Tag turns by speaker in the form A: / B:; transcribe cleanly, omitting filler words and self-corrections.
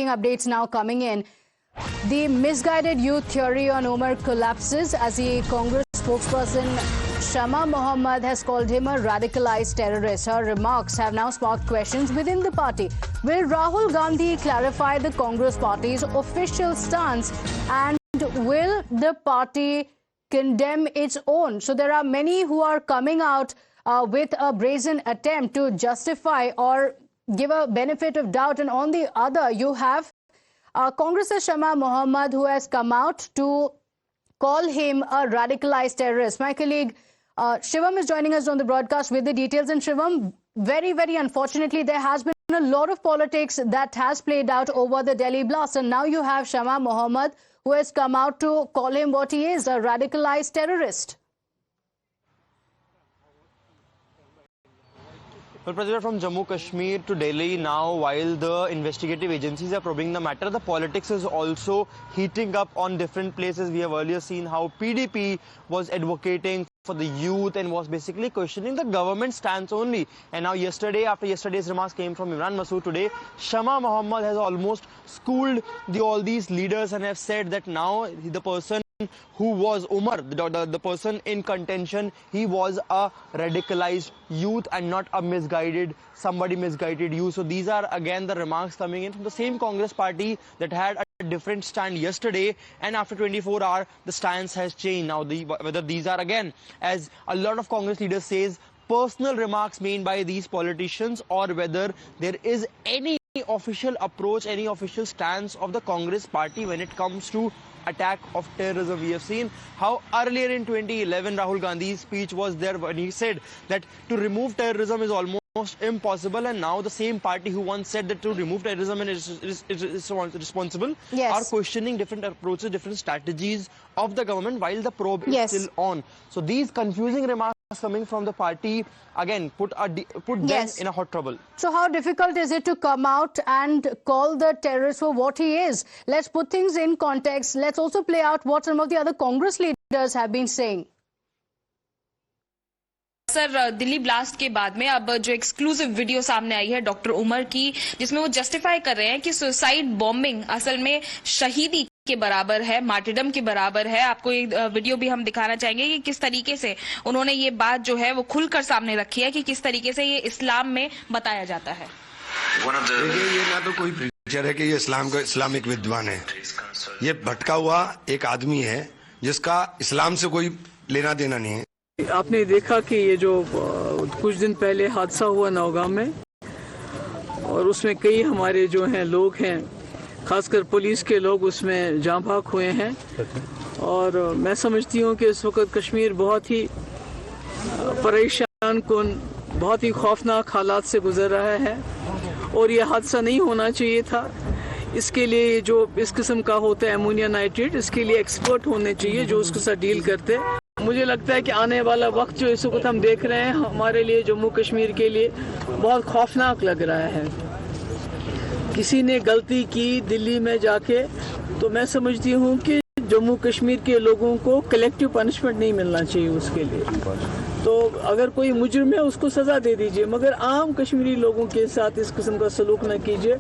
A: Updates now coming in. The misguided youth theory on Umar collapses as the Congress spokesperson Shama Mohammed has called him a radicalized terrorist. Her remarks have now sparked questions within the party. Will Rahul Gandhi clarify the Congress party's official stance, and will the party condemn its own? So there are many who are coming out with a brazen attempt to justify or give a benefit of doubt, and on the other you have Congress's Shama Mohammed, who has come out to call him a radicalized terrorist. My colleague Shivam is joining us on the broadcast with the details. And Shivam, very, very unfortunately, there has been a lot of politics that has played out over the Delhi blast, and now you have Shama Mohammed, who has come out to call him what he is, a radicalized terrorist.
B: Well, President, from Jammu Kashmir to Delhi now, while the investigative agencies are probing the matter, the politics is also heating up on different places. We have earlier seen how PDP was advocating for the youth and was basically questioning the government stance only. And now yesterday, after yesterday's remarks came from Imran Masood, today Shama Mohammed has almost schooled all these leaders and have said that now the person who was Umar, the person in contention, he was a radicalized youth and not a somebody misguided you. So these are again the remarks coming in from the same Congress party that had a different stand yesterday, and after 24 hours the stance has changed. Now whether these are again, as a lot of Congress leaders says, personal remarks made by these politicians, or whether there is any official approach, any official stance of the Congress party when it comes to attack of terrorism. We have seen how earlier in 2011 Rahul Gandhi's speech was there when he said that to remove terrorism is almost impossible, and now the same party who once said that to remove terrorism is responsible,
A: yes,
B: are questioning different approaches, different strategies of the government while the probe is
A: yes,
B: still on. So these confusing remarks coming from the party again put them
A: yes,
B: in a hot trouble.
A: So how difficult is it to come out and call the terrorist for what he is? Let's put things in context. Let's also play out what some of the other Congress leaders have been saying.
C: Sir, Delhi blast के बाद में अब जो exclusive video सामने आई है doctor Umar की, जिसमें वो जस्टिफाई कर रहे हैं कि सुसाइड बॉम्बिंग असल में शहीदी के बराबर है, मार्टिडम के बराबर है। आपको एक वीडियो भी हम दिखाना चाहेंगे कि किस तरीके से उन्होंने ये बात जो है वो खुलकर सामने रखी है कि किस तरीके से ये इस्लाम में बताया जाता है।
D: देखिए, ये ना तो कोई प्रीचर है कि ये इस्लाम का इस्लामिक विद्वान है। ये भटका हुआ एक आदमी है जिसका इस्लाम से कोई लेना देना नहीं है।
E: आपने देखा कि ये जो कुछ दिन पहले हादसा हुआ नौगांव में, और उसमें कई हमारे जो हैं लोग हैं, खासकर पुलिस के लोग उसमें जाँ भाग हुए हैं, और मैं समझती हूँ कि इस वक्त कश्मीर बहुत ही परेशान कुन, बहुत ही खौफनाक हालात से गुजर रहा है, और ये हादसा नहीं होना चाहिए था। इसके लिए जो इस किस्म का होता है अमोनिया नाइट्रेट, इसके लिए एक्सपर्ट होने चाहिए जो उसके साथ डील करते हैं। मुझे लगता है कि आने वाला वक्त जो इस वक्त हम देख रहे हैं हमारे लिए, जम्मू कश्मीर के लिए बहुत खौफनाक लग रहा है। किसी ने गलती की दिल्ली में जाके, तो मैं समझती हूँ कि जम्मू कश्मीर के लोगों को कलेक्टिव पनिशमेंट नहीं मिलना चाहिए उसके लिए। तो अगर कोई मुजरिम है उसको सजा दे दीजिए, मगर आम कश्मीरी लोगों के साथ इस किस्म का सलूक न कीजिए।